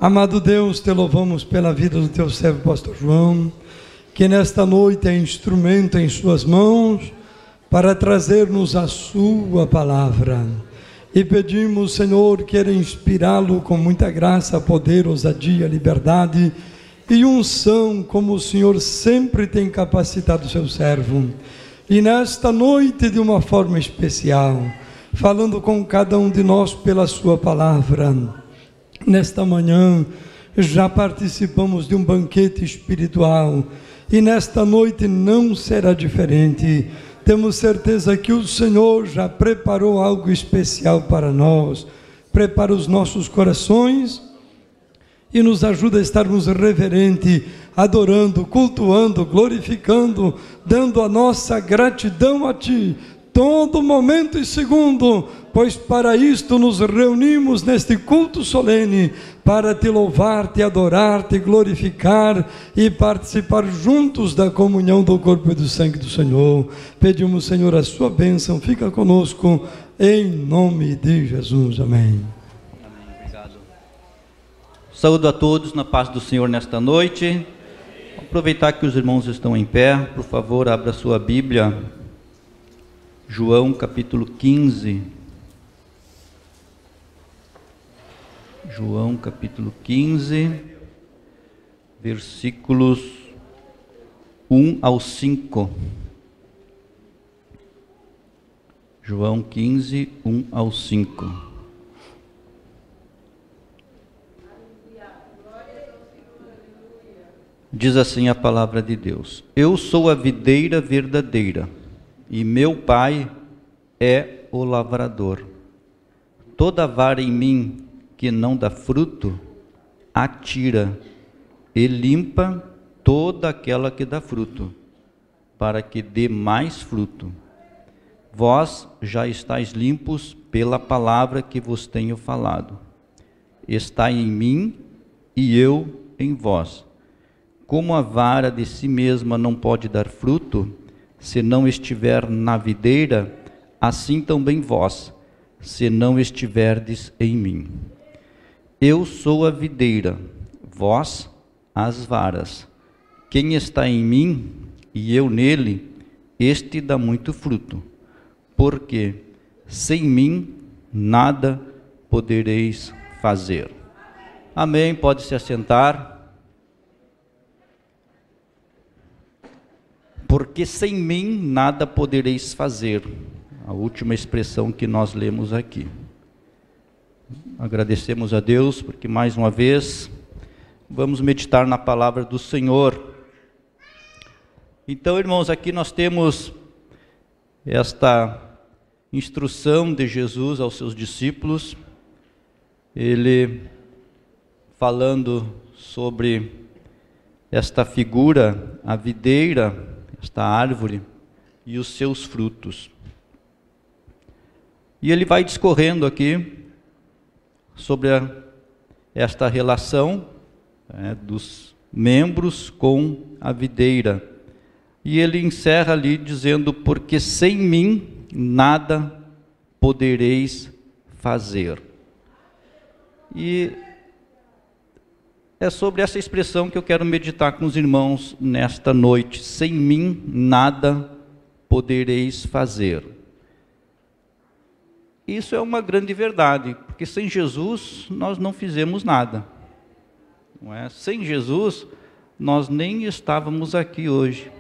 Amado Deus, te louvamos pela vida do teu servo pastor João, que nesta noite é instrumento em suas mãos para trazer-nos a sua palavra. E pedimos, Senhor, queira inspirá-lo com muita graça, poder, ousadia, liberdade e unção, como o Senhor sempre tem capacitado o seu servo. E nesta noite, de uma forma especial, falando com cada um de nós pela sua palavra. Nesta manhã, já participamos de um banquete espiritual, e nesta noite não será diferente. Temos certeza que o Senhor já preparou algo especial para nós, prepara os nossos corações e nos ajuda a estarmos reverentes, adorando, cultuando, glorificando, dando a nossa gratidão a Ti, todo momento e segundo, pois para isto nos reunimos neste culto solene, para Te louvar, Te adorar, Te glorificar e participar juntos da comunhão do corpo e do sangue do Senhor. Pedimos, Senhor, a Sua bênção, fica conosco, em nome de Jesus, amém. Amém, obrigado. Saúdo a todos na paz do Senhor nesta noite. Vou aproveitar que os irmãos estão em pé, por favor, abra sua Bíblia, João capítulo 15. João capítulo 15, versículos 1 ao 5. João 15, 1 ao 5. Diz assim a palavra de Deus: Eu sou a videira verdadeira, e meu Pai é o lavrador. Toda vara em mim que não dá fruto, atira e limpa toda aquela que dá fruto, para que dê mais fruto. Vós já estáis limpos pela palavra que vos tenho falado. Estai em mim e eu em vós. Como a vara de si mesma não pode dar fruto, se não estiver na videira, assim também vós, se não estiverdes em mim. Eu sou a videira, vós as varas. Quem está em mim e eu nele, este dá muito fruto, porque sem mim nada podereis fazer. Amém, pode se assentar. Porque sem mim nada podereis fazer. A última expressão que nós lemos aqui. Agradecemos a Deus, porque mais uma vez vamos meditar na palavra do Senhor. Então, irmãos, aqui nós temos esta instrução de Jesus aos seus discípulos, ele falando sobre esta figura, a videira, esta árvore e os seus frutos. E ele vai discorrendo aqui sobre esta relação dos membros com a videira. E ele encerra ali dizendo: porque sem mim nada podereis fazer. E é sobre essa expressão que eu quero meditar com os irmãos nesta noite. Sem mim nada podereis fazer. Isso é uma grande verdade, porque sem Jesus nós não fizemos nada. Não é? Sem Jesus nós nem estávamos aqui hoje.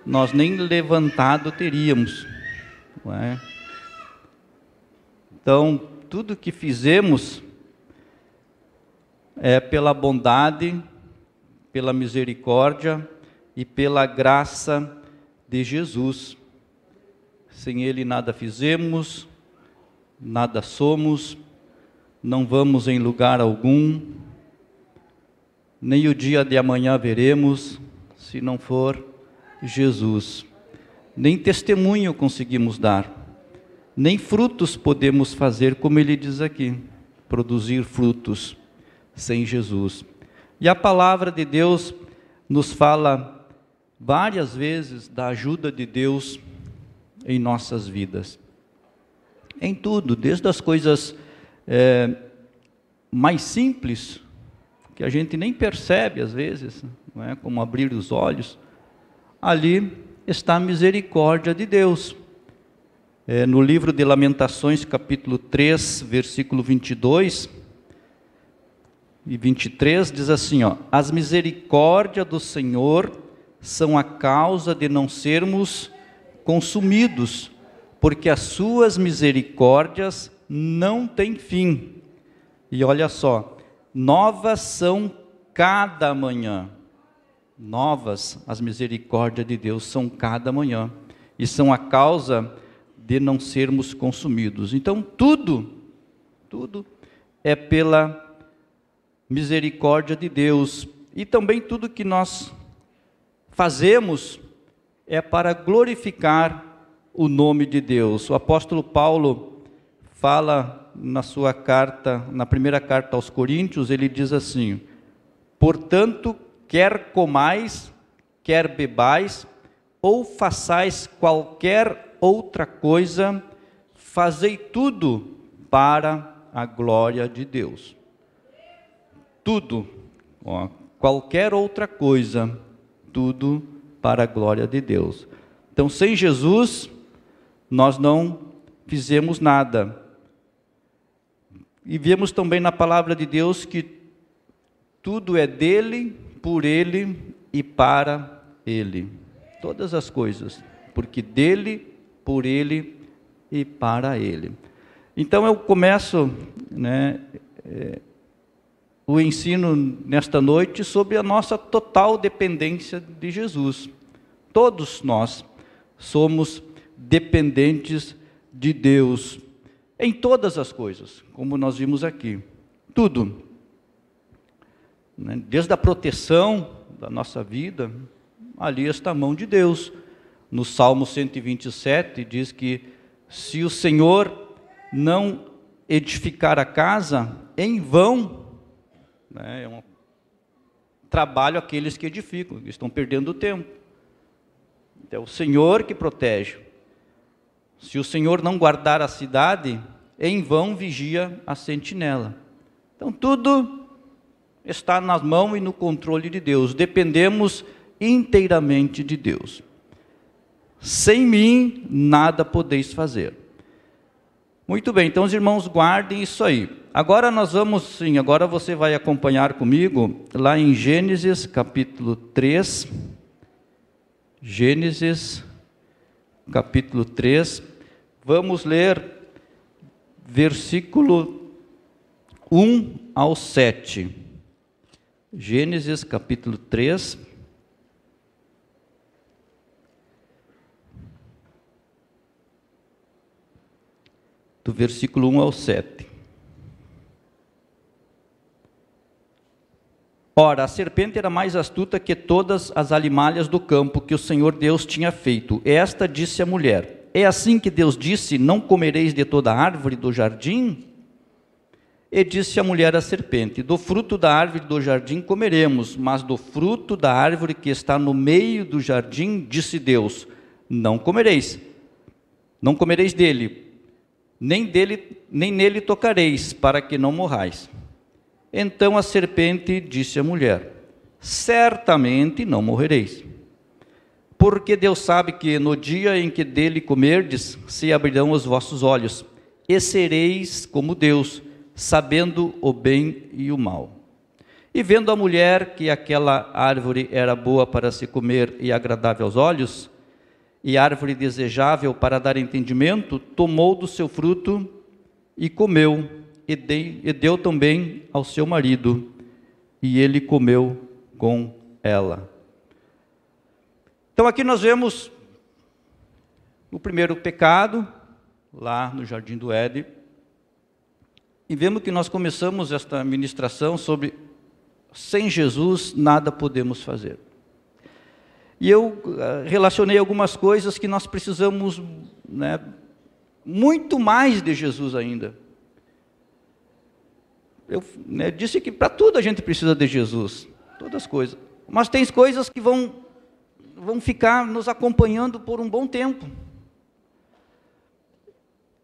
Nós nem levantado teríamos. Não é? Então, tudo que fizemos é pela bondade, pela misericórdia e pela graça de Jesus. Sem Ele nada fizemos, nada somos, não vamos em lugar algum, nem o dia de amanhã veremos, se não for Jesus. Nem testemunho conseguimos dar, nem frutos podemos fazer, como ele diz aqui, produzir frutos sem Jesus. E a palavra de Deus nos fala várias vezes da ajuda de Deus em nossas vidas. Em tudo, desde as coisas mais simples, que a gente nem percebe às vezes, não é? Como abrir os olhos, ali está a misericórdia de Deus. No livro de Lamentações, capítulo 3, versículo 22 e 23, diz assim, ó: as misericórdias do Senhor são a causa de não sermos consumidos, porque as suas misericórdias não têm fim. E olha só, novas são cada manhã. Novas as misericórdias de Deus são cada manhã, e são a causa de não sermos consumidos. Então tudo é pela misericórdia de Deus, e também tudo que nós fazemos é para glorificar o nome de Deus. O apóstolo Paulo fala na sua carta, na primeira carta aos Coríntios, ele diz assim: portanto, quer comais, quer bebais, ou façais qualquer outra coisa, fazei tudo para a glória de Deus. Tudo, qualquer outra coisa, tudo para a glória de Deus. Então, sem Jesus, nós não fizemos nada. E vemos também na palavra de Deus que tudo é dele, por ele e para ele. Todas as coisas, porque dele, por ele e para ele. Então eu começo, o ensino nesta noite sobre a nossa total dependência de Jesus. Todos nós somos dependentes de Deus em todas as coisas, como nós vimos aqui. Tudo. Desde a proteção da nossa vida, ali está a mão de Deus. No Salmo 127 diz que se o Senhor não edificar a casa, em vão, é um trabalho aqueles que edificam, que estão perdendo o tempo. É o Senhor que protege. Se o Senhor não guardar a cidade, em vão vigia a sentinela. Então tudo está nas mãos e no controle de Deus. Dependemos inteiramente de Deus. Sem mim nada podeis fazer. Muito bem, então os irmãos guardem isso aí. Agora nós vamos, sim, agora você vai acompanhar comigo lá em Gênesis capítulo 3. Gênesis capítulo 3. Vamos ler versículo 1 ao 7. Gênesis capítulo 3. Do versículo 1 ao 7. Ora, a serpente era mais astuta que todas as alimalhas do campo que o Senhor Deus tinha feito. Esta disse à mulher: é assim que Deus disse, não comereis de toda árvore do jardim? E disse a mulher à serpente: do fruto da árvore do jardim comeremos, mas do fruto da árvore que está no meio do jardim, disse Deus, não comereis dele, nem nele tocareis, para que não morrais. Então a serpente disse à mulher: certamente não morrereis, porque Deus sabe que no dia em que dele comerdes, se abrirão os vossos olhos, e sereis como Deus, sabendo o bem e o mal. E vendo a mulher que aquela árvore era boa para se comer e agradável aos olhos, e árvore desejável para dar entendimento, tomou do seu fruto e comeu, e deu também ao seu marido, e ele comeu com ela. Então aqui nós vemos o primeiro pecado, lá no Jardim do Éden, e vemos que nós começamos esta ministração sobre sem Jesus nada podemos fazer. E eu relacionei algumas coisas que nós precisamos, muito mais de Jesus ainda. Eu disse que para tudo a gente precisa de Jesus, todas as coisas. Mas tem coisas que vão ficar nos acompanhando por um bom tempo.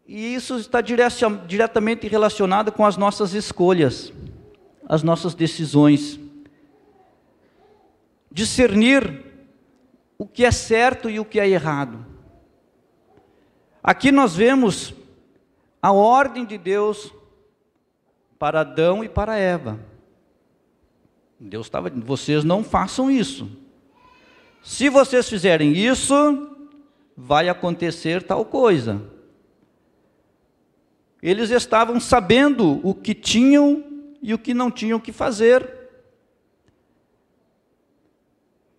E isso está diretamente relacionado com as nossas escolhas. as nossas decisões, discernir o que é certo e o que é errado. Aqui nós vemos a ordem de Deus para Adão e para Eva. Deus estava dizendo: vocês não façam isso. Se vocês fizerem isso, vai acontecer tal coisa. Eles estavam sabendo o que tinham e o que não tinham que fazer.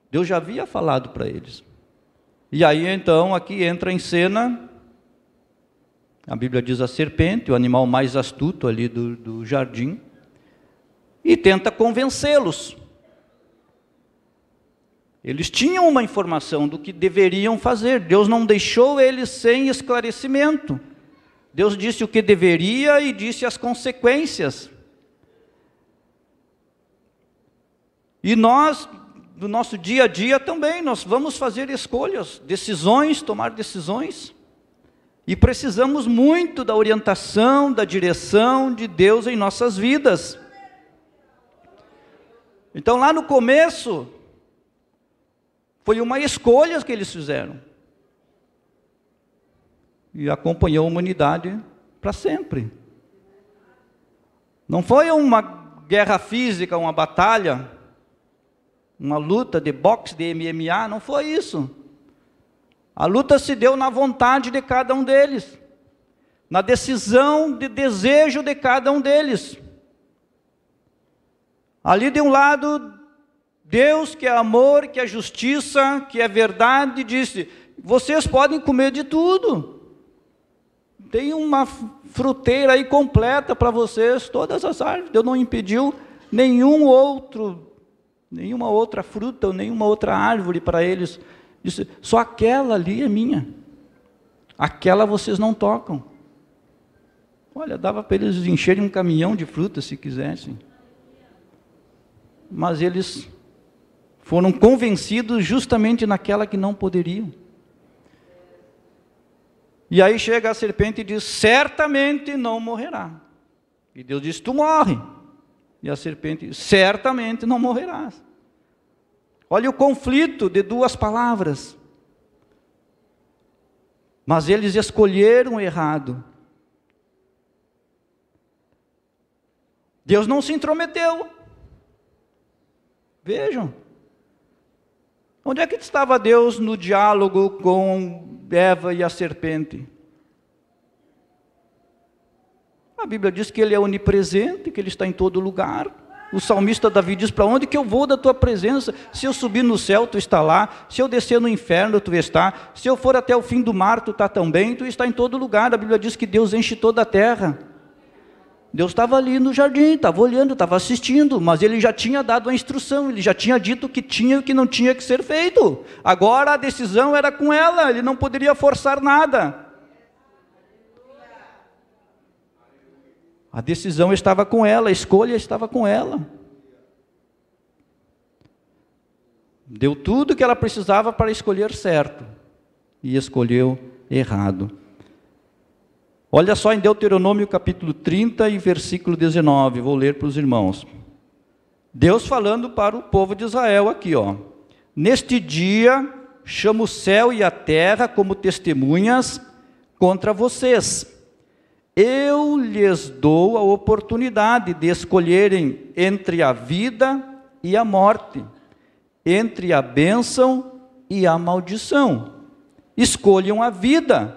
Deus já havia falado para eles. E aí então aqui entra em cena, a Bíblia diz, a serpente, o animal mais astuto ali do jardim, e tenta convencê-los. Eles tinham uma informação do que deveriam fazer. Deus não deixou eles sem esclarecimento. Deus disse o que deveria e disse as consequências. E nós, no nosso dia a dia também, nós vamos fazer escolhas, decisões, tomar decisões. E precisamos muito da orientação, da direção de Deus em nossas vidas. Então lá no começo, foi uma escolha que eles fizeram. E acompanhou a humanidade para sempre. Não foi uma guerra física, uma batalha, uma luta de boxe, de MMA, não foi isso. A luta se deu na vontade de cada um deles, na decisão de desejo de cada um deles. Ali de um lado, Deus, que é amor, que é justiça, que é verdade, disse: vocês podem comer de tudo. Tem uma fruteira aí completa para vocês, todas as árvores. Deus não impediu nenhuma outra fruta ou nenhuma outra árvore para eles. Disse: só aquela ali é minha. Aquela vocês não tocam. Olha, dava para eles encherem um caminhão de frutas se quisessem. Mas eles foram convencidos justamente naquela que não poderiam. E aí chega a serpente e diz: certamente não morrerá. E Deus diz: tu morre. E a serpente diz: certamente não morrerás. Olha o conflito de duas palavras. Mas eles escolheram errado. Deus não se intrometeu. Vejam. Onde é que estava Deus no diálogo com Eva e a serpente? A Bíblia diz que Ele é onipresente, que Ele está em todo lugar. O salmista Davi diz: para onde que eu vou da tua presença? Se eu subir no céu, tu está lá. Se eu descer no inferno, tu está. Se eu for até o fim do mar, tu está também. Tu está em todo lugar. A Bíblia diz que Deus enche toda a terra. Deus estava ali no jardim, estava olhando, estava assistindo, mas Ele já tinha dado a instrução, Ele já tinha dito o que tinha e o que não tinha que ser feito. Agora a decisão era com ela, Ele não poderia forçar nada. A decisão estava com ela, a escolha estava com ela. Deu tudo o que ela precisava para escolher certo, e escolheu errado. Olha só em Deuteronômio capítulo 30 e versículo 19, vou ler para os irmãos. Deus falando para o povo de Israel aqui, ó. Neste dia, chamo o céu e a terra como testemunhas contra vocês. Eu lhes dou a oportunidade de escolherem entre a vida e a morte, entre a bênção e a maldição. Escolham a vida,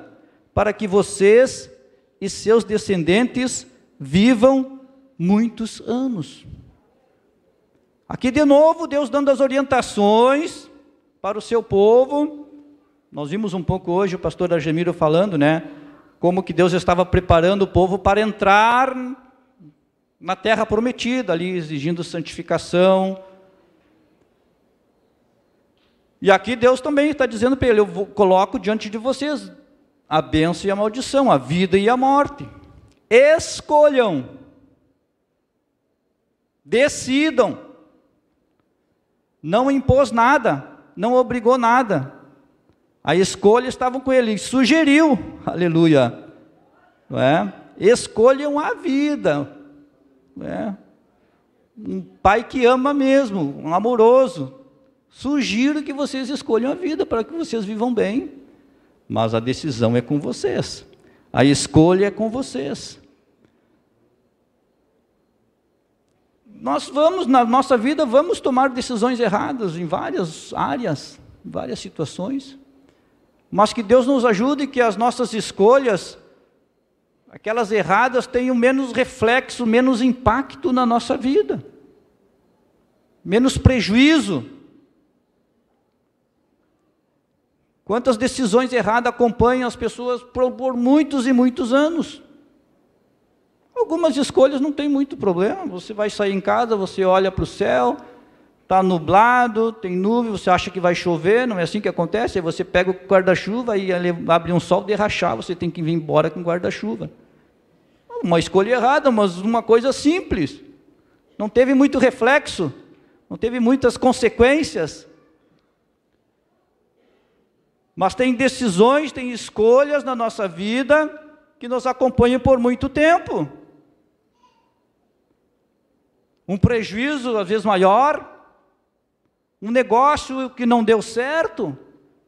para que vocês e seus descendentes vivam muitos anos. Aqui de novo, Deus dando as orientações para o seu povo. Nós vimos um pouco hoje o pastor Argemiro falando, né? Como que Deus estava preparando o povo para entrar na terra prometida, ali exigindo santificação. E aqui Deus também está dizendo para ele: eu coloco diante de vocês a bênção e a maldição, a vida e a morte. Escolham, decidam. Não impôs nada, não obrigou nada. A escolha estava com ele, sugeriu, aleluia, não é? Escolham a vida, não é? um pai que ama mesmo, um amoroso. Sugiro que vocês escolham a vida para que vocês vivam bem, mas a decisão é com vocês, a escolha é com vocês. Nós vamos, na nossa vida, vamos tomar decisões erradas em várias áreas, em várias situações, mas que Deus nos ajude e que as nossas escolhas, aquelas erradas, tenham menos reflexo, menos impacto na nossa vida, menos prejuízo. Quantas decisões erradas acompanham as pessoas por muitos e muitos anos? Algumas escolhas não tem muito problema, você vai sair em casa, você olha para o céu, está nublado, tem nuvem, você acha que vai chover, não é assim que acontece? Aí você pega o guarda-chuva e abre um sol de rachar, você tem que vir embora com o guarda-chuva. Uma escolha errada, mas uma coisa simples, não teve muito reflexo, não teve muitas consequências. Mas tem decisões, tem escolhas na nossa vida que nos acompanham por muito tempo. Um prejuízo, às vezes, maior, um negócio que não deu certo,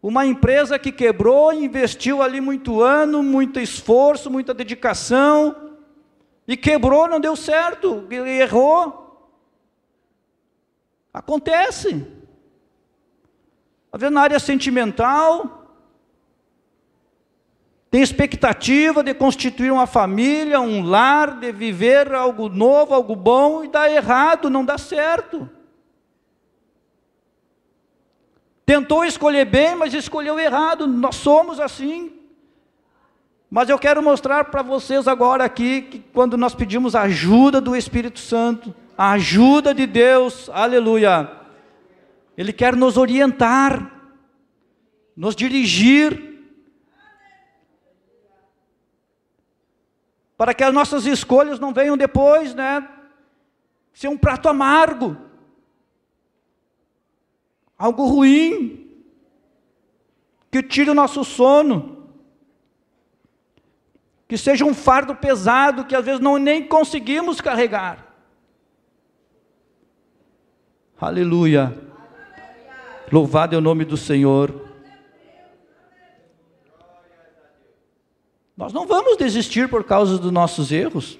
uma empresa que quebrou, investiu ali muito ano, muito esforço, muita dedicação, e quebrou, não deu certo, errou. Acontece. Às vezes na área sentimental, tem expectativa de constituir uma família, um lar, de viver algo novo, algo bom, e dá errado, não dá certo. Tentou escolher bem, mas escolheu errado, nós somos assim. Mas eu quero mostrar para vocês agora aqui, que quando nós pedimos a ajuda do Espírito Santo, a ajuda de Deus, aleluia, Ele quer nos orientar, nos dirigir, para que as nossas escolhas não venham depois, ser um prato amargo, algo ruim, que tire o nosso sono, que seja um fardo pesado, que às vezes nem conseguimos carregar. Aleluia, louvado é o nome do Senhor. Nós não vamos desistir por causa dos nossos erros,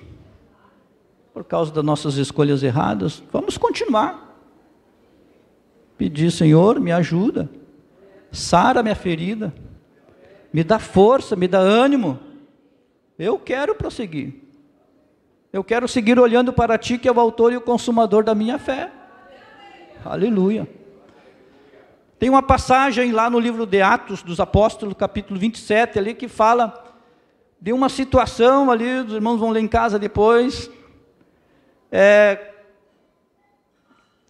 por causa das nossas escolhas erradas. Vamos continuar. Pedir, Senhor, me ajuda, sara minha ferida, me dá força, me dá ânimo. Eu quero prosseguir. Eu quero seguir olhando para Ti, que é o autor e o consumador da minha fé. Aleluia. Tem uma passagem lá no livro de Atos dos Apóstolos, capítulo 27, ali, que fala de uma situação ali, os irmãos vão ler em casa depois,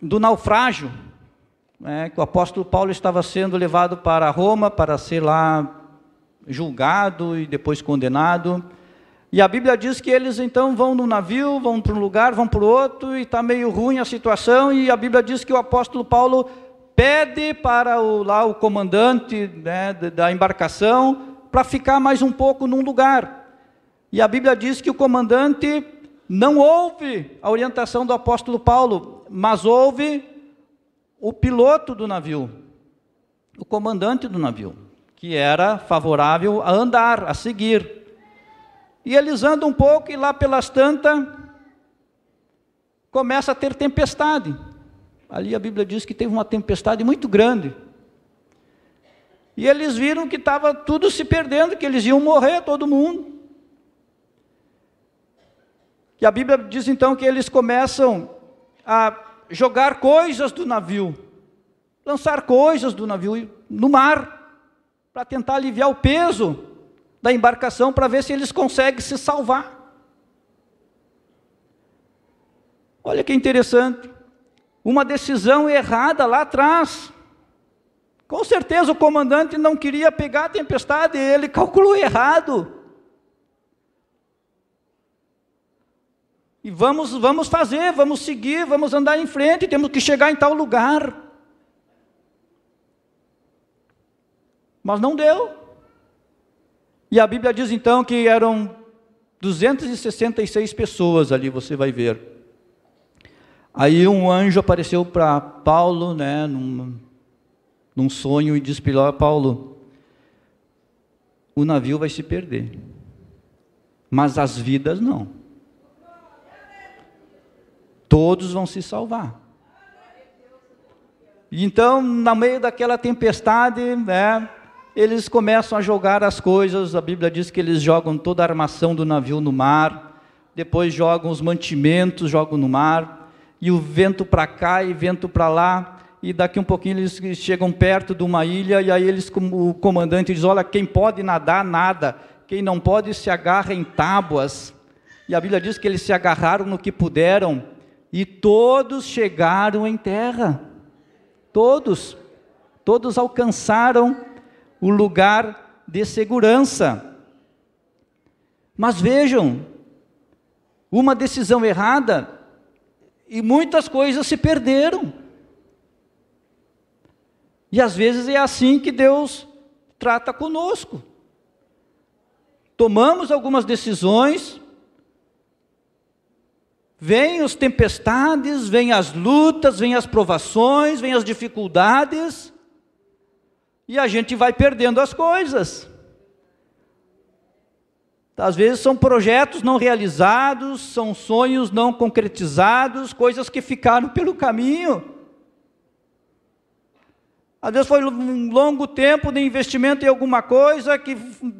do naufrágio, que o apóstolo Paulo estava sendo levado para Roma, para ser lá julgado e depois condenado, e a Bíblia diz que eles então vão no navio, vão para um lugar, vão para o outro, e está meio ruim a situação, e a Bíblia diz que o apóstolo Paulo pede para o comandante da embarcação, para ficar mais um pouco num lugar. E a Bíblia diz que o comandante não ouve a orientação do apóstolo Paulo, mas ouve o piloto do navio, o comandante do navio, que era favorável a andar, a seguir. E eles andam um pouco e lá pelas tantas começa a ter tempestade. Ali a Bíblia diz que teve uma tempestade muito grande. E eles viram que estava tudo se perdendo, que eles iam morrer, todo mundo. E a Bíblia diz então que eles começam a jogar coisas do navio, lançar coisas do navio no mar, para tentar aliviar o peso da embarcação, para ver se eles conseguem se salvar. Olha que interessante, uma decisão errada lá atrás. Com certeza o comandante não queria pegar a tempestade, ele calculou errado. E vamos fazer, vamos seguir, vamos andar em frente, temos que chegar em tal lugar. Mas não deu. E a Bíblia diz então que eram 266 pessoas ali, você vai ver. Aí um anjo apareceu para Paulo, né, num sonho, e disse para Paulo: o navio vai se perder, mas as vidas não. Todos vão se salvar. Então, no meio daquela tempestade, né, eles começam a jogar as coisas. A Bíblia diz que eles jogam toda a armação do navio no mar, depois jogam os mantimentos, jogam no mar, e o vento para cá e vento para lá, e daqui um pouquinho eles chegam perto de uma ilha, e aí o comandante diz: olha, quem pode nadar, nada, quem não pode se agarra em tábuas. E a Bíblia diz que eles se agarraram no que puderam, e todos chegaram em terra. Todos alcançaram o lugar de segurança. Mas vejam, uma decisão errada e muitas coisas se perderam. E às vezes é assim que Deus trata conosco. Tomamos algumas decisões, vêm as tempestades, vêm as lutas, vêm as provações, vêm as dificuldades, e a gente vai perdendo as coisas. Às vezes são projetos não realizados, são sonhos não concretizados, coisas que ficaram pelo caminho. Às vezes foi um longo tempo de investimento em alguma coisa que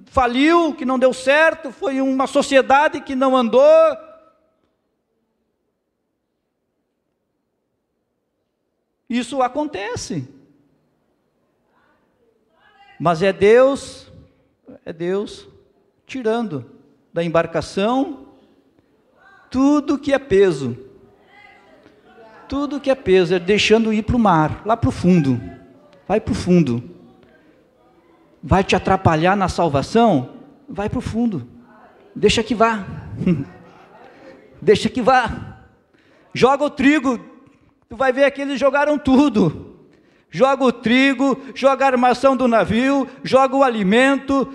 faliu, que não deu certo, foi uma sociedade que não andou. Isso acontece. Mas é Deus tirando da embarcação tudo que é peso. Tudo que é peso, é deixando ir para o mar, lá para o fundo. Vai para o fundo. Vai te atrapalhar na salvação? Vai para o fundo. Deixa que vá. Deixa que vá. Joga o trigo. Tu vai ver que eles jogaram tudo. Joga o trigo, joga a armação do navio, joga o alimento.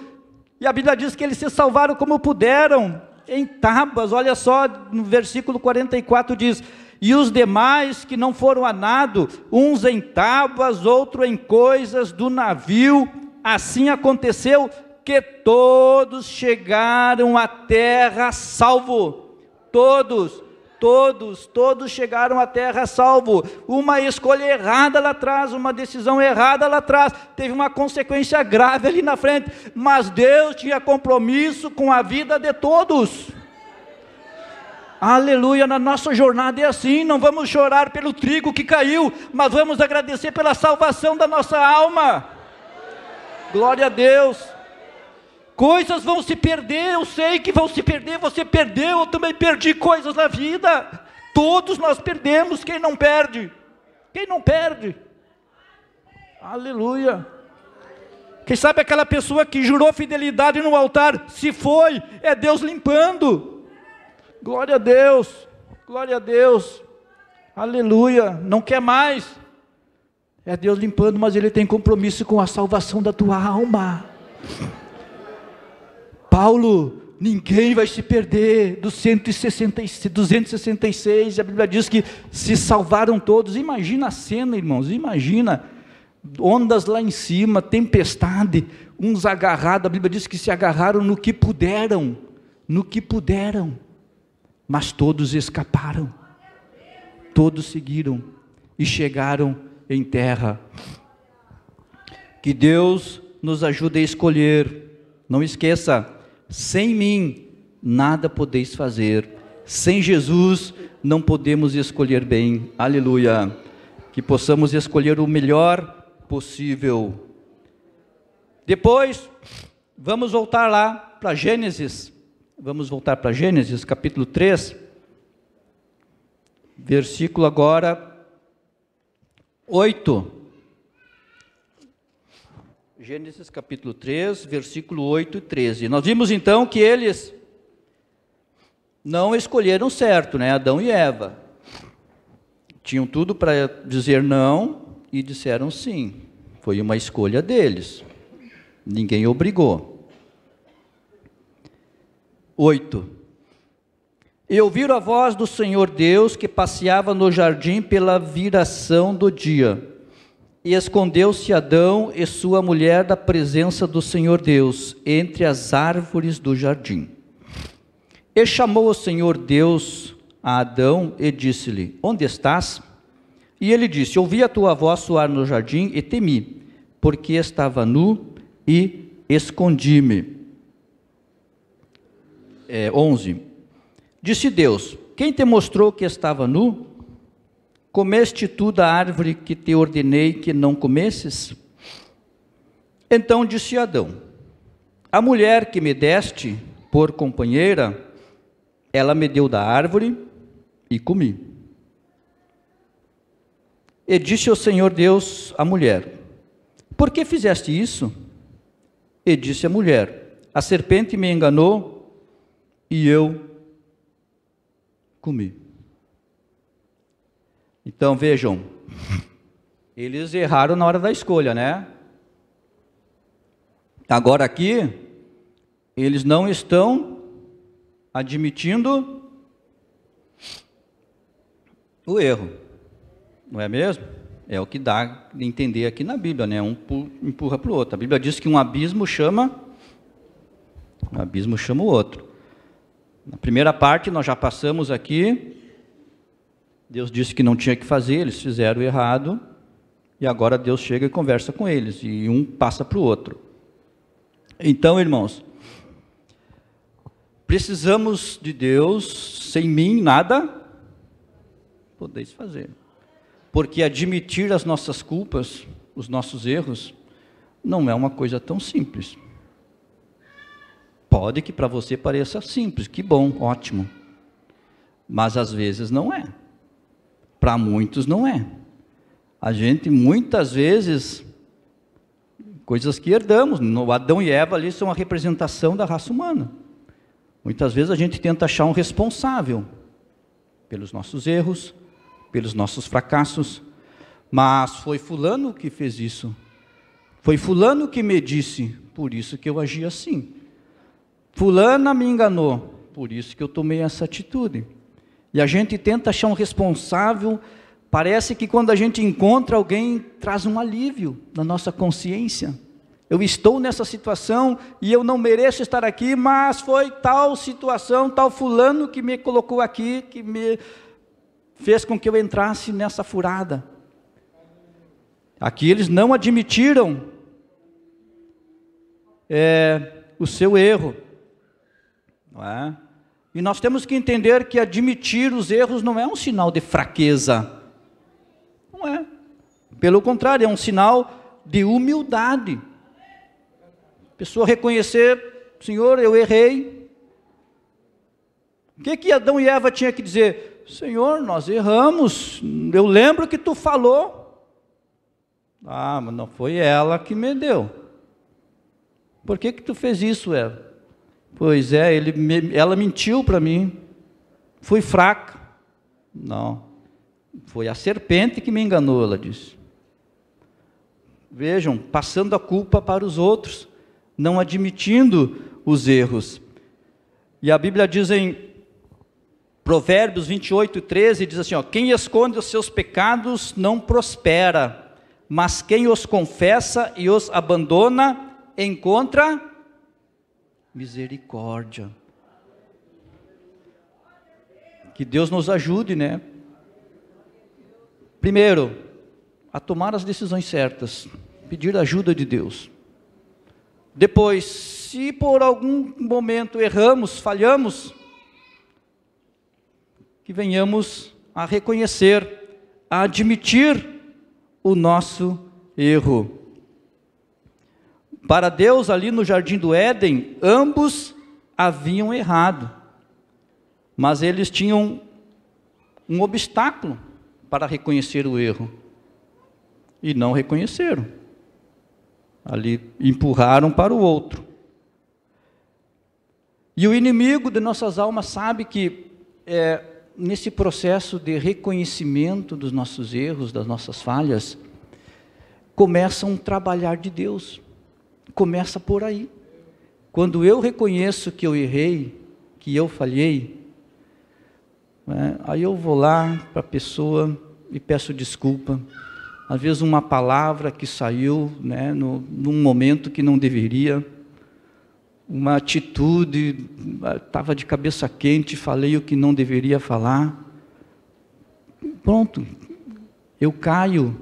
E a Bíblia diz que eles se salvaram como puderam, em tábuas. Olha só, no versículo 44 diz: e os demais que não foram a nado, uns em tábuas, outros em coisas do navio. Assim aconteceu que todos chegaram à terra salvo. Todos chegaram à terra salvo. Uma escolha errada lá atrás, uma decisão errada lá atrás, teve uma consequência grave ali na frente, mas Deus tinha compromisso com a vida de todos. Aleluia. Na nossa jornada é assim, não vamos chorar pelo trigo que caiu, mas vamos agradecer pela salvação da nossa alma. Glória a Deus. Coisas vão se perder, eu sei que vão se perder, você perdeu, eu também perdi coisas na vida. Todos nós perdemos, quem não perde? Quem não perde? Aleluia. Quem sabe aquela pessoa que jurou fidelidade no altar, se foi, é Deus limpando. Glória a Deus, glória a Deus. Aleluia, não quer mais. É Deus limpando, mas Ele tem compromisso com a salvação da tua alma. Paulo, ninguém vai se perder dos 266, a Bíblia diz que se salvaram todos. Imagina a cena, irmãos, imagina, ondas lá em cima, tempestade, uns agarrados, a Bíblia diz que se agarraram no que puderam, mas todos escaparam, todos seguiram e chegaram em terra. Que Deus nos ajude a escolher. Não esqueça, sem mim nada podeis fazer, sem Jesus não podemos escolher bem. Aleluia. Que possamos escolher o melhor possível. Depois, vamos voltar lá para Gênesis. Vamos voltar para Gênesis, capítulo 3. Versículo agora 8. Gênesis capítulo 3, versículo 8 e 13. Nós vimos então que eles não escolheram certo, né? Adão e Eva. Tinham tudo para dizer não e disseram sim. Foi uma escolha deles. Ninguém obrigou. 8. E ouviram a voz do Senhor Deus que passeava no jardim pela viração do dia. E escondeu-se Adão e sua mulher da presença do Senhor Deus, entre as árvores do jardim. E chamou o Senhor Deus a Adão e disse-lhe: onde estás? E ele disse: ouvi a tua voz soar no jardim e temi, porque estava nu e escondi-me. 11. Disse Deus: quem te mostrou que estava nu? Comeste tu da árvore que te ordenei que não comesses? Então disse Adão: a mulher que me deste por companheira, ela me deu da árvore e comi. E disse o Senhor Deus à mulher: por que fizeste isso? E disse a mulher: a serpente me enganou e eu comi. Então vejam, eles erraram na hora da escolha, né? Agora aqui, eles não estão admitindo o erro, não é mesmo? É o que dá de entender aqui na Bíblia, né? Um empurra para o outro. A Bíblia diz que um abismo chama o outro. Na primeira parte nós já passamos aqui. Deus disse que não tinha que fazer, eles fizeram errado, e agora Deus chega e conversa com eles, e um passa para o outro. Então, irmãos, precisamos de Deus, sem mim nada podeis fazer. Porque admitir as nossas culpas, os nossos erros, não é uma coisa tão simples. Pode que para você pareça simples, que bom, ótimo. Mas às vezes não é. Para muitos não é. A gente muitas vezes, coisas que herdamos, no Adão e Eva ali são a representação da raça humana. Muitas vezes a gente tenta achar um responsável pelos nossos erros, pelos nossos fracassos, mas foi fulano que fez isso, foi fulano que me disse, por isso que eu agi assim, fulana me enganou, por isso que eu tomei essa atitude. E a gente tenta achar um responsável, parece que quando a gente encontra alguém, traz um alívio na nossa consciência. Eu estou nessa situação e eu não mereço estar aqui, mas foi tal situação, tal fulano que me colocou aqui, que me fez com que eu entrasse nessa furada. Aqui eles não admitiram o seu erro, não é? E nós temos que entender que admitir os erros não é um sinal de fraqueza. Não é. Pelo contrário, é um sinal de humildade. A pessoa reconhecer: Senhor, eu errei. O que Adão e Eva tinham que dizer? Senhor, nós erramos. Eu lembro que tu falou. Ah, mas não foi ela que me deu. Por que tu fez isso, Eva? Pois é, ela mentiu para mim, fui fraca. Não, foi a serpente que me enganou, ela disse. Vejam, passando a culpa para os outros, não admitindo os erros. E a Bíblia diz em Provérbios 28:13, diz assim, quem esconde os seus pecados não prospera, mas quem os confessa e os abandona, encontra misericórdia. Que Deus nos ajude, né? Primeiro, a tomar as decisões certas, pedir a ajuda de Deus. Depois, se por algum momento erramos, falhamos, que venhamos a reconhecer, a admitir o nosso erro. Para Deus, ali no jardim do Éden, ambos haviam errado, mas eles tinham um obstáculo para reconhecer o erro, e não reconheceram. Ali empurraram para o outro. E o inimigo de nossas almas sabe que nesse processo de reconhecimento dos nossos erros, das nossas falhas, começa um trabalhar de Deus. Começa por aí. Quando eu reconheço que eu errei, que eu falhei, né? Aí eu vou lá para a pessoa e peço desculpa. Às vezes uma palavra que saiu, né, num momento que não deveria, uma atitude, estava de cabeça quente, falei o que não deveria falar. Pronto, eu caio,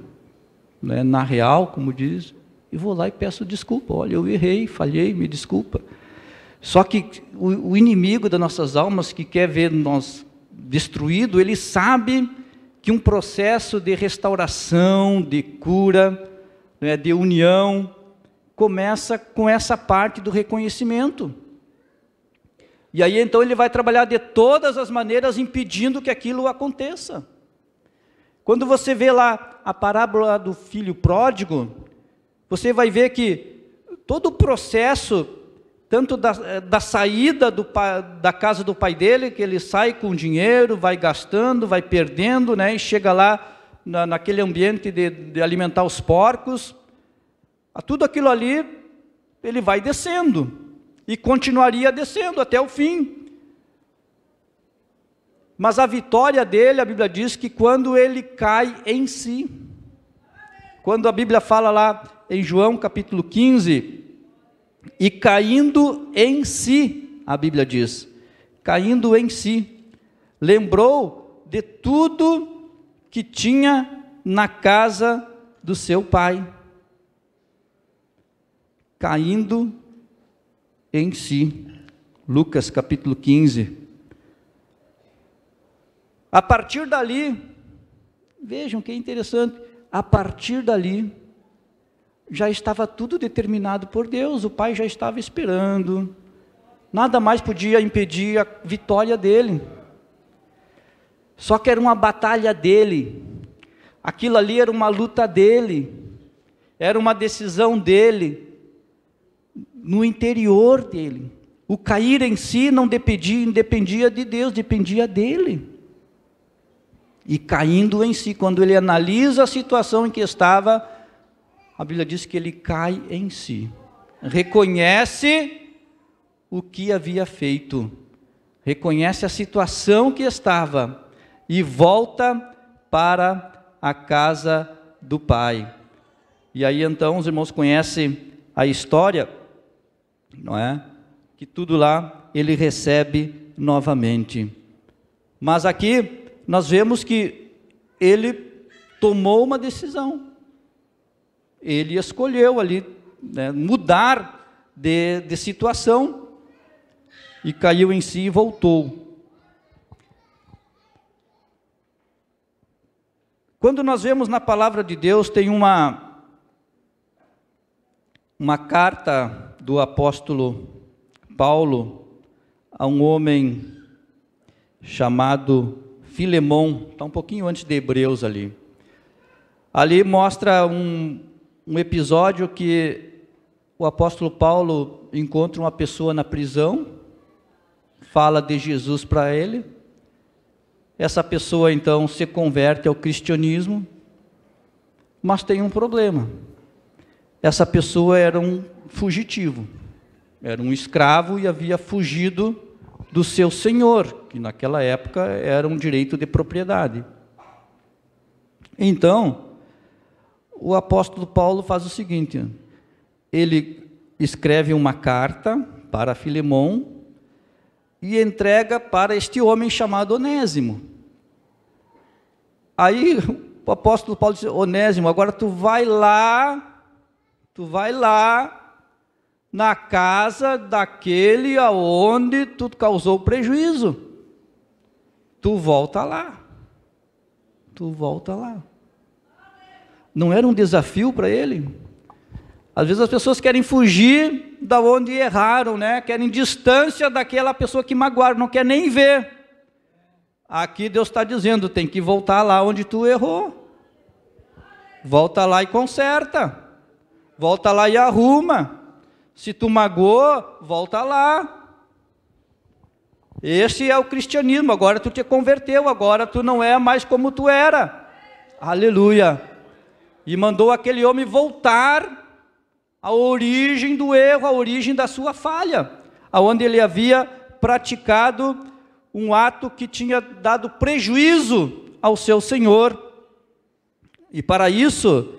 né, na real, como diz, e vou lá e peço desculpa. Olha, eu errei, falhei, me desculpa. Só que o inimigo das nossas almas, que quer ver nós destruídos, ele sabe que um processo de restauração, de cura, né, de união, começa com essa parte do reconhecimento. E aí então ele vai trabalhar de todas as maneiras impedindo que aquilo aconteça. Quando você vê lá a parábola do filho pródigo, você vai ver que todo o processo, tanto da saída da casa do pai dele, que ele sai com dinheiro, vai gastando, vai perdendo, né, e chega lá naquele ambiente de alimentar os porcos, tudo aquilo ali, ele vai descendo, e continuaria descendo até o fim. Mas a vitória dele, a Bíblia diz que quando ele cai em si, quando a Bíblia fala lá em João capítulo 15, e caindo em si, a Bíblia diz, caindo em si, lembrou de tudo que tinha na casa do seu pai. Caindo em si. Lucas capítulo 15. A partir dali, vejam que interessante, a partir dali, já estava tudo determinado por Deus, o pai já estava esperando, nada mais podia impedir a vitória dele. Só que era uma batalha dele, aquilo ali era uma luta dele, era uma decisão dele, no interior dele. O cair em si não dependia de Deus, dependia dele. E caindo em si, quando ele analisa a situação em que estava, a Bíblia diz que ele cai em si, reconhece o que havia feito, reconhece a situação que estava e volta para a casa do pai. E aí então os irmãos conhecem a história, não é? Que tudo lá ele recebe novamente. Mas aqui nós vemos que ele tomou uma decisão. Ele escolheu ali, né, mudar de situação, e caiu em si e voltou. Quando nós vemos na palavra de Deus, tem uma carta do apóstolo Paulo a um homem chamado Filemão, está um pouquinho antes de Hebreus ali. Ali mostra um episódio que o apóstolo Paulo encontra uma pessoa na prisão, fala de Jesus para ele, essa pessoa então se converte ao cristianismo, mas tem um problema. Essa pessoa era um fugitivo, era um escravo e havia fugido do seu senhor, que naquela época era um direito de propriedade. Então, o apóstolo Paulo faz o seguinte, ele escreve uma carta para Filemão e entrega para este homem chamado Onésimo. Aí o apóstolo Paulo diz, Onésimo, agora tu vai lá na casa daquele aonde tu causou prejuízo. Tu volta lá. Não era um desafio para ele? Às vezes as pessoas querem fugir da onde erraram, né? Querem distância daquela pessoa que magoaram, não quer nem ver. Aqui Deus está dizendo, tem que voltar lá onde tu errou. Volta lá e conserta. Volta lá e arruma. Se tu magoou, volta lá. Esse é o cristianismo. Agora tu te converteu, agora tu não é mais como tu era. Aleluia. E mandou aquele homem voltar à origem do erro, à origem da sua falha, aonde ele havia praticado um ato que tinha dado prejuízo ao seu senhor. E para isso,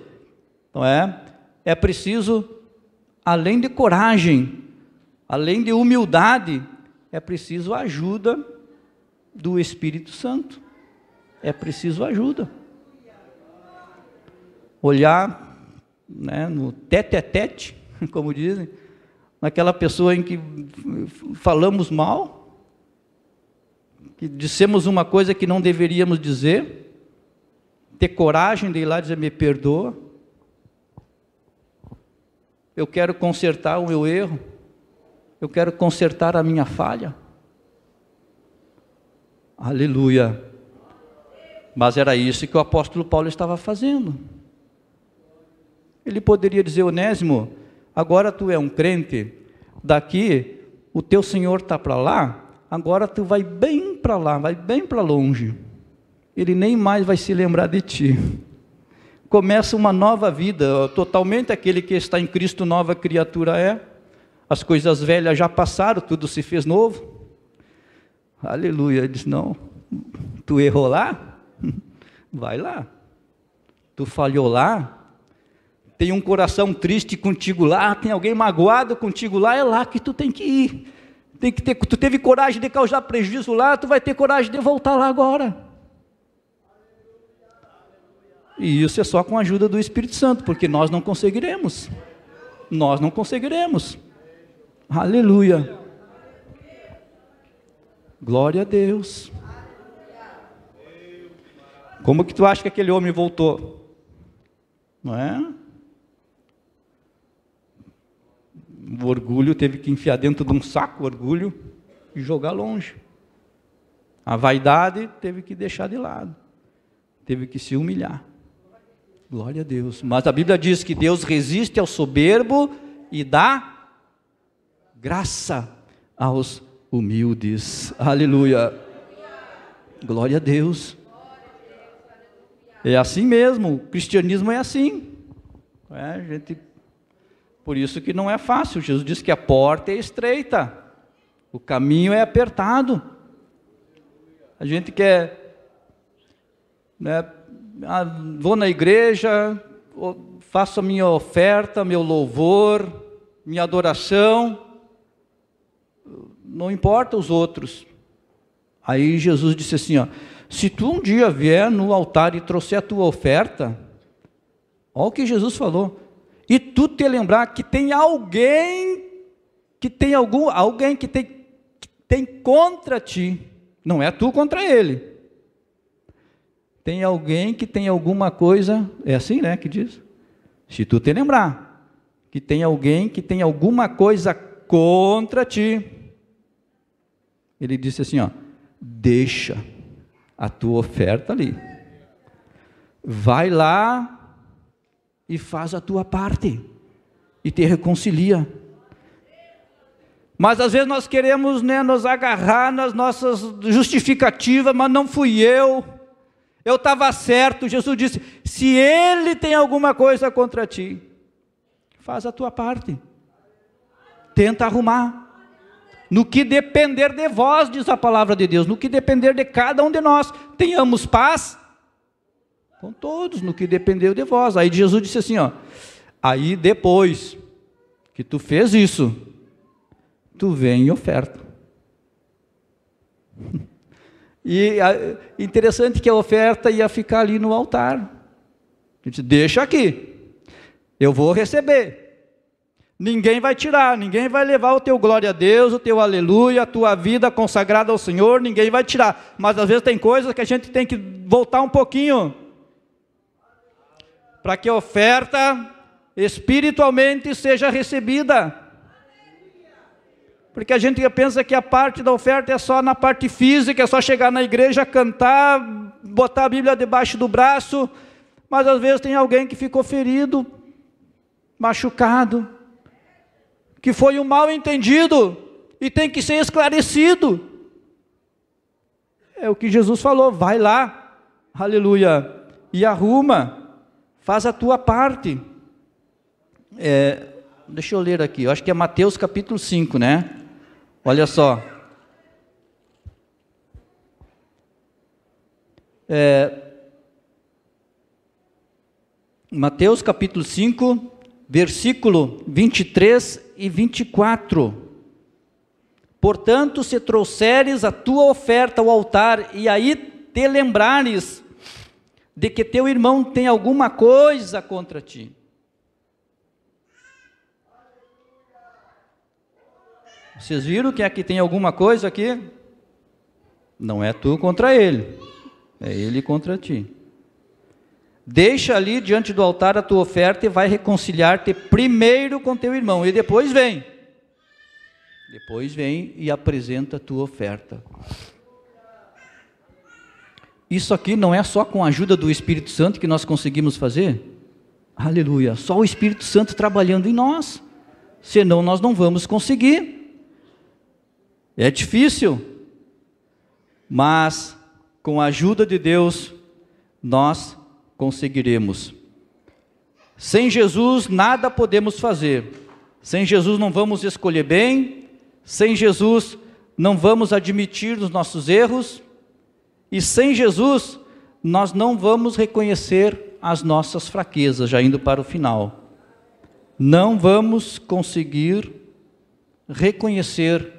não é preciso, além de coragem, além de humildade, é preciso a ajuda do Espírito Santo. É preciso ajuda. Olhar, né, no tete-a-tete, como dizem, naquela pessoa em que falamos mal, que dissemos uma coisa que não deveríamos dizer, ter coragem de ir lá e dizer, me perdoa, eu quero consertar o meu erro, eu quero consertar a minha falha. Aleluia. Mas era isso que o apóstolo Paulo estava fazendo. Ele poderia dizer, Onésimo, agora tu é um crente, daqui o teu Senhor está para lá, agora tu vai bem para lá, vai bem para longe. Ele nem mais vai se lembrar de ti. Começa uma nova vida, totalmente aquele que está em Cristo, nova criatura é. As coisas velhas já passaram, tudo se fez novo. Aleluia. Ele diz, não, tu errou lá? Vai lá. Tu falhou lá? Tem um coração triste contigo lá, tem alguém magoado contigo lá, é lá que tu tem que ir. Tu teve coragem de causar prejuízo lá, tu vai ter coragem de voltar lá agora. E isso é só com a ajuda do Espírito Santo, porque nós não conseguiremos. Nós não conseguiremos. Aleluia. Glória a Deus. Como que tu acha que aquele homem voltou? Não é? O orgulho teve que enfiar dentro de um saco, o orgulho, e jogar longe. A vaidade teve que deixar de lado. Teve que se humilhar. Glória a Deus. Mas a Bíblia diz que Deus resiste ao soberbo e dá graça aos humildes. Aleluia. Glória a Deus. É assim mesmo, o cristianismo é assim. Por isso que não é fácil. Jesus disse que a porta é estreita, o caminho é apertado. A gente quer, né, vou na igreja, faço a minha oferta, meu louvor, minha adoração, não importa os outros. Aí Jesus disse assim, ó, se tu um dia vier no altar e trouxer a tua oferta, olha o que Jesus falou, e tu te lembrar que tem alguém que tem contra ti, não é tu contra ele, tem alguém que tem alguma coisa, é assim, né, que diz? Se tu te lembrar que tem alguém que tem alguma coisa contra ti, ele disse assim, ó, deixa a tua oferta ali, vai lá e faz a tua parte, e te reconcilia. Mas às vezes nós queremos, né, nos agarrar nas nossas justificativas, mas não fui eu estava certo. Jesus disse, se ele tem alguma coisa contra ti, faz a tua parte, tenta arrumar, no que depender de vós, diz a palavra de Deus, no que depender de cada um de nós, tenhamos paz com todos, no que depender de vós. Aí Jesus disse assim, ó, aí depois que tu fez isso, tu vem e oferta. E interessante que a oferta ia ficar ali no altar. A gente deixa aqui, eu vou receber. Ninguém vai tirar, ninguém vai levar o teu glória a Deus, o teu aleluia, a tua vida consagrada ao Senhor, ninguém vai tirar. Mas às vezes tem coisas que a gente tem que voltar um pouquinho, para que a oferta espiritualmente seja recebida. Porque a gente pensa que a parte da oferta é só na parte física, é só chegar na igreja, cantar, botar a Bíblia debaixo do braço, mas às vezes tem alguém que ficou ferido, machucado, que foi um mal entendido e tem que ser esclarecido. É o que Jesus falou, vai lá, aleluia, e arruma, faz a tua parte. Deixa eu ler aqui, eu acho que é Mateus capítulo 5, né? Olha só, Mateus capítulo 5, versículo 23 e 24. Portanto, se trouxeres a tua oferta ao altar, e aí te lembrares de que teu irmão tem alguma coisa contra ti. Vocês viram que aqui tem alguma coisa aqui? Não é tu contra ele, é ele contra ti. Deixa ali diante do altar a tua oferta e vai reconciliar-te primeiro com teu irmão, e depois vem e apresenta a tua oferta. Isso aqui não é só com a ajuda do Espírito Santo que nós conseguimos fazer? Aleluia, só o Espírito Santo trabalhando em nós, senão nós não vamos conseguir. É difícil, mas com a ajuda de Deus, nós conseguiremos. Sem Jesus nada podemos fazer. Sem Jesus não vamos escolher bem, sem Jesus não vamos admitir os nossos erros, e sem Jesus nós não vamos reconhecer as nossas fraquezas, já indo para o final. Não vamos conseguir reconhecer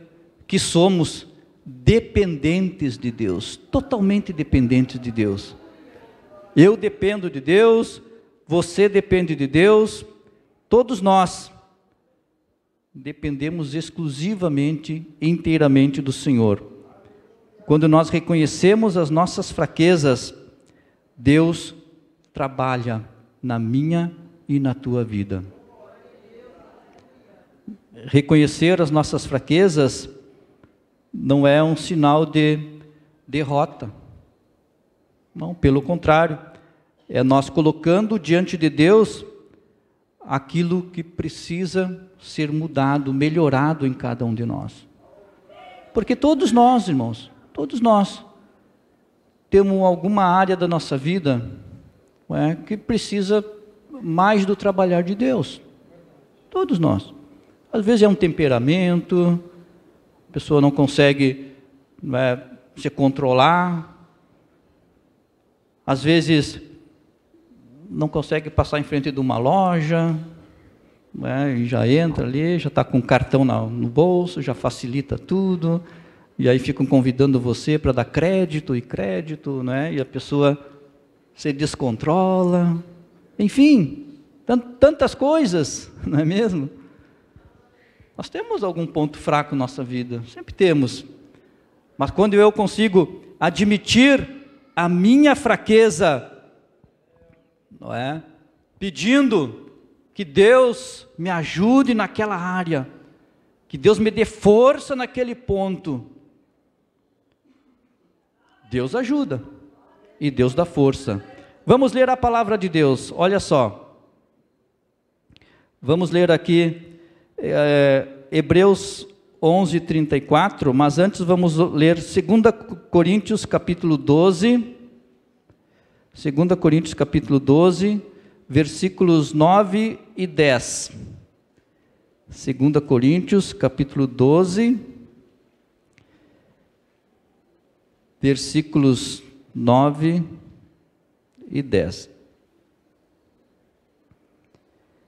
que somos dependentes de Deus, totalmente dependentes de Deus. Eu dependo de Deus, você depende de Deus, todos nós dependemos exclusivamente, inteiramente do Senhor. Quando nós reconhecemos as nossas fraquezas, Deus trabalha na minha e na tua vida. Reconhecer as nossas fraquezas não é um sinal de derrota. Não, pelo contrário, é nós colocando diante de Deus aquilo que precisa ser mudado, melhorado em cada um de nós. Porque todos nós, irmãos, todos nós temos alguma área da nossa vida, não é, que precisa mais do trabalhar de Deus. Todos nós. Às vezes é um temperamento, a pessoa não consegue, não é, se controlar. Às vezes não consegue passar em frente de uma loja, né, e já entra ali, já está com o cartão no bolso, já facilita tudo, e aí ficam convidando você para dar crédito, né, e a pessoa se descontrola, enfim, tantas coisas, não é mesmo? Nós temos algum ponto fraco na nossa vida, sempre temos, mas quando eu consigo admitir a minha fraqueza, não é? Pedindo que Deus me ajude naquela área, que Deus me dê força naquele ponto, Deus ajuda e Deus dá força. Vamos ler a palavra de Deus, olha só, vamos ler aqui Hebreus 11:34, mas antes vamos ler 2 Coríntios capítulo 12, 2 Coríntios capítulo 12, versículos 9 e 10. 2 Coríntios capítulo 12, versículos 9 e 10.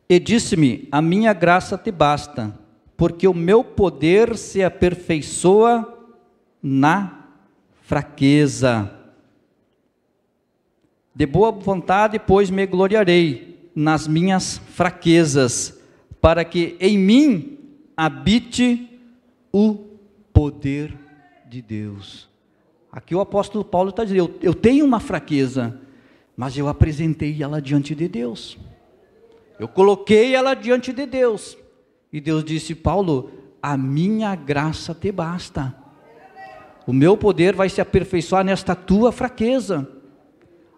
E disse-me, a minha graça te basta, porque o meu poder se aperfeiçoa na fraqueza. De boa vontade, pois, me gloriarei nas minhas fraquezas, para que em mim habite o poder de Deus. Aqui o apóstolo Paulo está dizendo, eu tenho uma fraqueza, mas eu apresentei ela diante de Deus. Eu coloquei ela diante de Deus. E Deus disse, Paulo, a minha graça te basta. O meu poder vai se aperfeiçoar nesta tua fraqueza.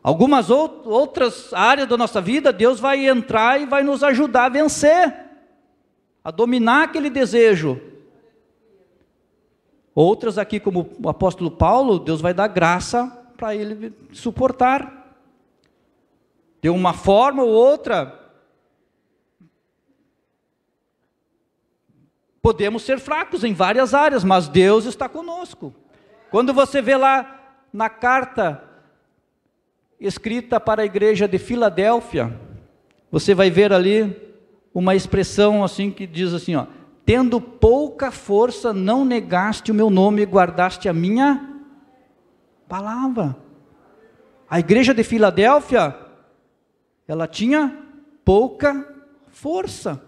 Algumas outras áreas da nossa vida, Deus vai entrar e vai nos ajudar a vencer, a dominar aquele desejo. Outras aqui, como o apóstolo Paulo, Deus vai dar graça para ele suportar. De uma forma ou outra, podemos ser fracos em várias áreas, mas Deus está conosco. Quando você vê lá na carta escrita para a igreja de Filadélfia, você vai ver ali uma expressão assim que diz assim, ó: tendo pouca força, não negaste o meu nome e guardaste a minha palavra. A igreja de Filadélfia, ela tinha pouca força.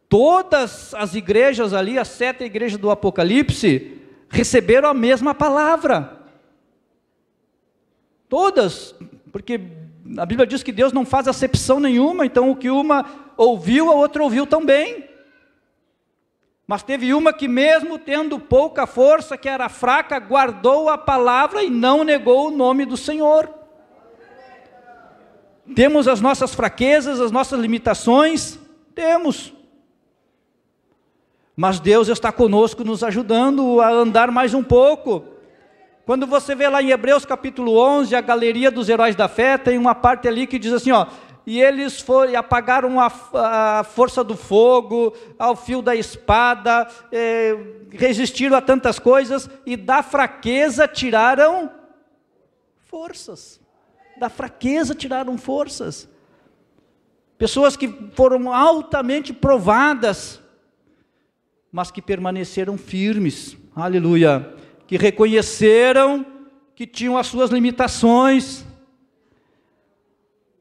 Todas as igrejas ali, as 7 igrejas do Apocalipse, receberam a mesma palavra. Todas, porque a Bíblia diz que Deus não faz acepção nenhuma, então o que uma ouviu, a outra ouviu também. Mas teve uma que mesmo tendo pouca força, que era fraca, guardou a palavra e não negou o nome do Senhor. Temos as nossas fraquezas, as nossas limitações, temos. Mas Deus está conosco, nos ajudando a andar mais um pouco. Quando você vê lá em Hebreus capítulo 11, a galeria dos heróis da fé, tem uma parte ali que diz assim, ó: e eles foram, apagaram a força do fogo, ao fio da espada, resistiram a tantas coisas, e da fraqueza tiraram forças. Da fraqueza tiraram forças. Pessoas que foram altamente provadas, mas que permaneceram firmes, aleluia, que reconheceram que tinham as suas limitações.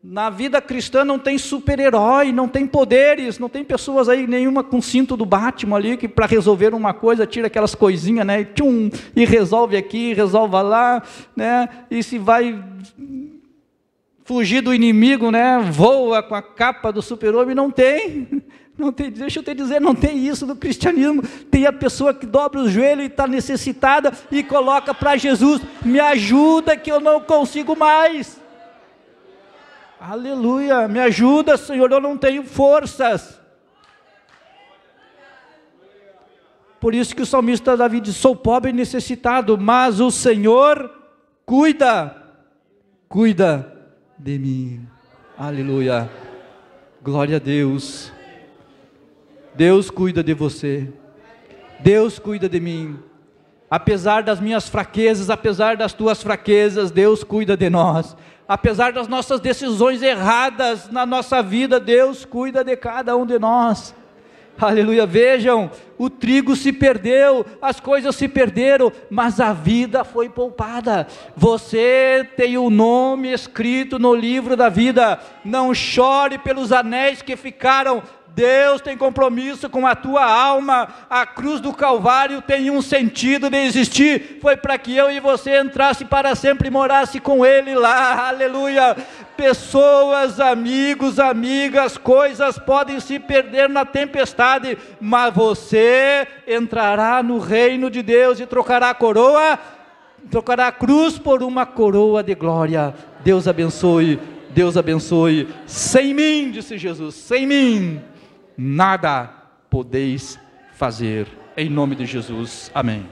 Na vida cristã não tem super-herói, não tem poderes, não tem pessoas aí, nenhuma com cinto do Batman ali, que para resolver uma coisa, tira aquelas coisinhas, né, e resolve aqui, resolve lá, né, e se vai fugir do inimigo, né, voa com a capa do super-homem. Não tem, deixa eu te dizer, não tem isso no cristianismo. Tem a pessoa que dobra o joelho e está necessitada e coloca para Jesus: me ajuda que eu não consigo mais. Aleluia, me ajuda, Senhor, eu não tenho forças. Por isso que o salmista Davi diz: sou pobre e necessitado, mas o Senhor cuida de mim. Aleluia, glória a Deus. Deus cuida de você, Deus cuida de mim. Apesar das minhas fraquezas, apesar das tuas fraquezas, Deus cuida de nós. Apesar das nossas decisões erradas na nossa vida, Deus cuida de cada um de nós. Aleluia, vejam, o trigo se perdeu, as coisas se perderam, mas a vida foi poupada. Você tem o nome escrito no livro da vida. Não chore pelos anéis que ficaram. Deus tem compromisso com a tua alma. A cruz do Calvário tem um sentido de existir. Foi para que eu e você entrasse para sempre e morasse com Ele lá. Aleluia. Pessoas, amigos, amigas, coisas podem se perder na tempestade, mas você entrará no reino de Deus e trocará a cruz por uma coroa de glória. Deus abençoe, Deus abençoe. Sem mim, disse Jesus, sem mim nada podeis fazer. Em nome de Jesus, amém.